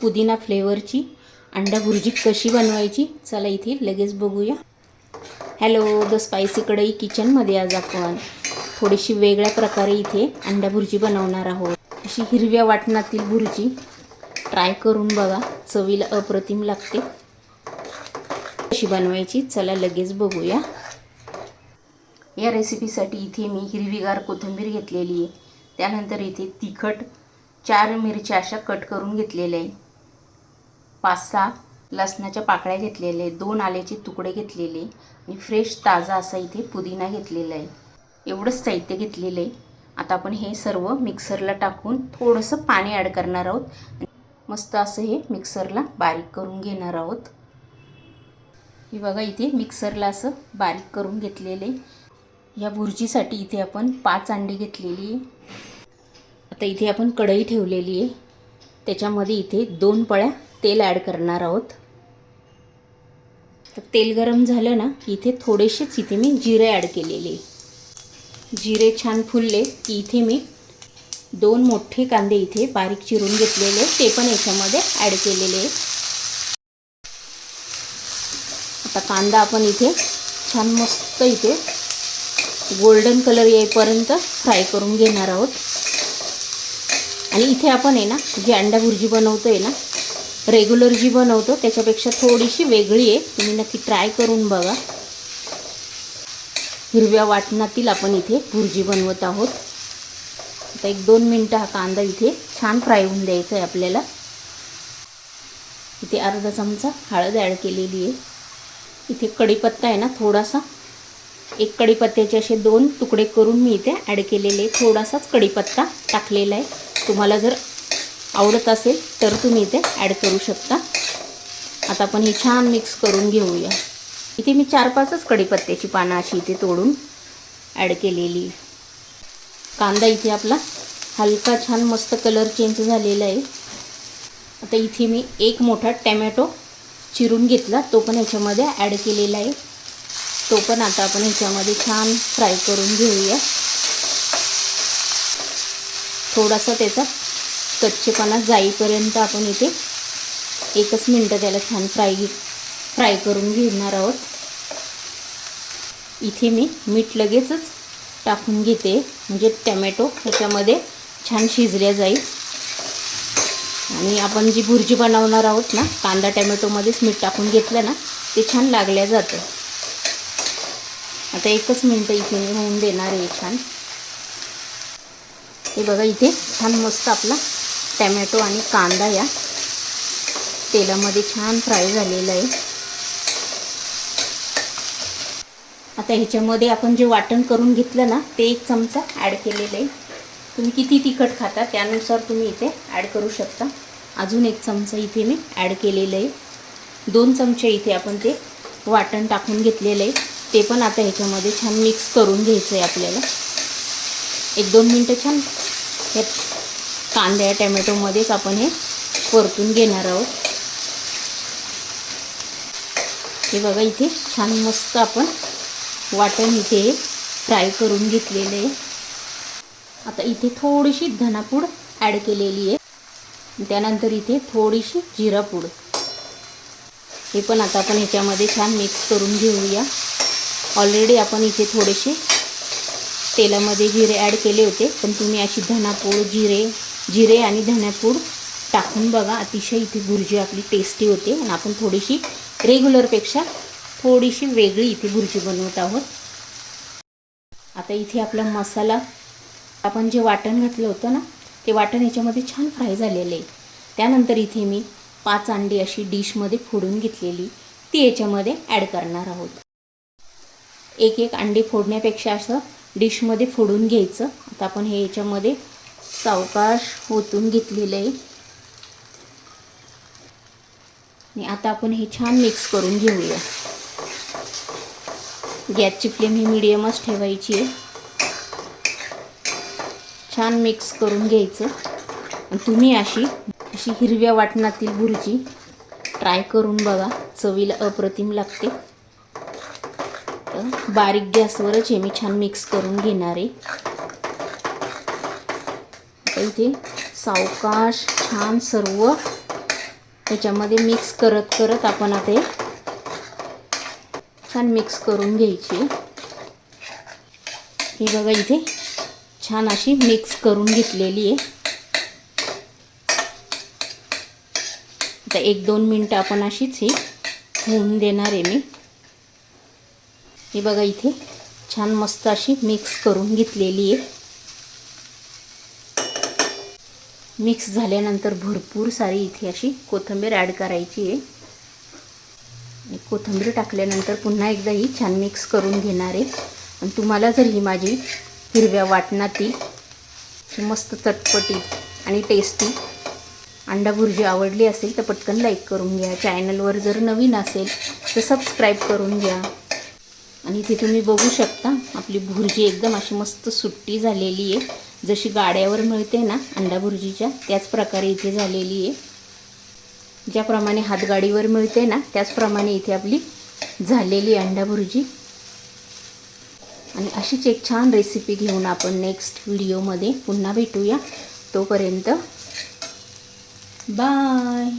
पुदिना फ्लेवरची अंडा भुर्जी कशी बनवायची चला इथे लगेच बघूया। हॅलो, द स्पायसी कढई किचनमध्ये आज आपण थोडीशी वेगळ्या प्रकारे इथे अंडा भुर्जी बनवणार आहोत। अशी हिरव्या वाटणातील भुर्जी ट्राय करून बघा, चवीला अप्रतिम लागते। कशी बनवायची चला लगेच बघूया। या रेसिपीसाठी इथे मी हिरवीगार कोथिंबीर घेतलेली आहे। त्यानंतर इथे तिखट 4 मिरच्या अशा कट करून घेतलेल्या आहे। 5-6 लसणाच्या पाकळ्या घेतलेल्या आहे। 2 आल्याचे तुकडे घेतलेले आणि फ्रेश ताजा असा इथे पुदिना घेतलेला आहे। एवढंच साहित्य घेतलेलं आहे। आता आपण हे सर्व मिक्सरला टाकून थोडंसं पाणी ॲड करणार आहोत। मस्त असं हे मिक्सरला बारीक करून घेणार आहोत। हे बघा इथे मिक्सरला असं बारीक करून घेतलेले। या भुर्जीसाठी इथे आपण 5 अंडी घेतलेली आहे। आता इथे आपण कढई ठेवलेली आहे। त्याच्यामध्ये इथे 2 पळ्या तेल ॲड करणार आहोत। तर तेल गरम झालं ना की इथे थोडेसेच इथे मी जिरे ॲड केलेले। जिरे छान फुलले की इथे मी 2 मोठे कांदे इथे बारीक चिरून घेतलेले ते पण याच्यामध्ये ॲड केलेले। आता कांदा आपण इथे छान मस्त इथे गोल्डन कलर येईपर्यंत फ्राय करून घेणार आहोत। आणि इथे आपण आहे ना जी अंडा भुर्जी बनवतोय ना, रेग्युलर जी बनवतो त्याच्यापेक्षा थोडीशी वेगळी आहे। तुम्ही नक्की ट्राय करून बघा। हिरव्या वाटणातील आपण इथे भुर्जी बनवत आहोत। आता 1-2 मिनिटं हा कांदा इथे छान फ्राय होऊन द्यायचा आहे आपल्याला। इथे अर्धा चमचा हळद ॲड केलेली आहे। इथे कढीपत्ता आहे ना थोडासा, एक कढीपत्त्याचे असे 2 तुकडे करून मी इथे ॲड केलेले। थोडासाच कढीपत्ता टाकलेला आहे। तुम्हाला जर आवडत असेल तर तुम्ही इथे ॲड करू शकता। आता आपण हे छान मिक्स करून घेऊया। इथे मी 4-5च कढीपत्त्याची पानं अशी इथे तोडून ॲड केलेली। कांदा इथे आपला हलका छान मस्त कलर चेंज झालेला आहे। आता इथे मी 1 मोठा टोमॅटो चिरून घेतला, तो पण याच्यामध्ये ॲड केलेला आहे। तो पण आता आपण ह्याच्यामध्ये छान फ्राय करून घेऊया। थोडासा त्याचा कच्चेपणा जाईपर्यंत आपण इथे 1 मिनिट त्याला छान फ्राय करून घेणार आहोत। इथे मी मीठ लगेचच टाकून घेते, म्हणजे टोमॅटो ह्याच्यामध्ये छान शिजल्या जाईल। आणि आपण जी भुर्जी बनवणार आहोत ना, कांदा टोमॅटोमध्येच मीठ टाकून घेतलं ना ते छान लागल्या जातं। आता 1 मिनिट इथे मी होऊन देणार आहे छान। हे बघा इथे छान मस्त आपला टोमॅटो आणि कांदा या तेलामध्ये छान फ्राय झालेला आहे। आता ह्याच्यामध्ये आपण जे वाटण करून घेतलं ना ते 1 चमचा ॲड केलेलं आहे। तुम्ही किती तिखट खाता त्यानुसार तुम्ही इथे ॲड करू शकता। अजून 1 चमचा इथे मी ॲड केलेलं आहे। 2 चमचे इथे आपण ते वाटण टाकून घेतलेलं आहे, ते पण आता ह्याच्यामध्ये छान मिक्स करून घ्यायचं आहे आपल्याला। 1-2 मिनिटं छान हे कांद्या टोमॅटोमध्येच आपण हे परतून घेणार आहोत। हे बघा इथे छान मस्त आपण वाटण इथे फ्राय करून घेतलेले आहे। आता इथे थोडीशी धनापूड ॲड केलेली आहे। त्यानंतर इथे थोडीशी जिरापूड, हे पण आता आपण ह्याच्यामध्ये छान मिक्स करून घेऊया। ऑलरेडी आपण इथे थोडेसे तेलामध्ये जिरे ॲड केले होते, पण तुम्ही अशी धनापूड जिरे आणि धनापूड टाकून बघा, अतिशय इथे भुर्जी आपली टेस्टी होते। आणि आपण थोडीशी रेग्युलरपेक्षा थोडीशी वेगळी इथे भुर्जी बनवत आहोत। आता इथे आपला मसाला, आपण जे वाटण घातलं होतं ना ते वाटण याच्यामध्ये छान फ्राय झालेलं आहे। त्यानंतर इथे मी 5 अंडी अशी डिशमध्ये फोडून घेतलेली ती याच्यामध्ये ॲड करणार आहोत। एक अंडी फोडण्यापेक्षा असं डिशमध्ये फोडून घ्यायचं। आता आपण हे याच्यामध्ये सावकाश ओतून घेतलेलं आहे। आणि आता आपण हे छान मिक्स करून घेऊया। गॅसची फ्लेम ही मीडियमच ठेवायची आहे। छान मिक्स करून घ्यायचं। आणि तुम्ही अशी हिरव्या वाटणातील भुर्जी ट्राय करून बघा, चवीला अप्रतिम लागते। तर बारीक गॅसवरच हे मी छान मिक्स करून घेणार आहे। इथे सावकाश छान सर्व त्याच्यामध्ये मिक्स करत करत आपण आता हे छान मिक्स करून घ्यायची. हे बघा इथे छान अशी मिक्स करून घेतलेली आहे. आता 1-2 मिनटं आपण अशीच ही होऊन देणार आहे मी. हे बघा इथे छान मस्त अशी मिक्स करून घेतलेली आहे. मिक्स झाल्यानंतर भरपूर सारी इथे अशी कोथिंबीर ॲड करायची आहे. कोथिंबीर टाकल्यानंतर पुन्हा एकदा ही छान मिक्स करून घेणार आहे. आणि तुम्हाला जर ही माझी हिरव्या वाटणातील मस्त चटपटीत आणि टेस्टी अंडा भुर्जी आवडली असेल तर पटकन लाईक करून घ्या. चॅनलवर जर नवीन असेल तर सबस्क्राईब करून घ्या. आणि इथे तुम्ही बघू शकता आपली भुर्जी एकदम अशी मस्त सुट्टी झालेली आहे. जशी गाड्यावर मिळते ना अंडा भुर्जीच्या त्याच प्रकारे इथे झालेली आहे. ज्याप्रमाणे हातगाडीवर मिळते ना त्याचप्रमाणे इथे आपली झालेली अंडा भुर्जी. आणि अशीच एक छान रेसिपी घेऊन आपण नेक्स्ट व्हिडिओमध्ये पुन्हा भेटूया. तोपर्यंत बाय.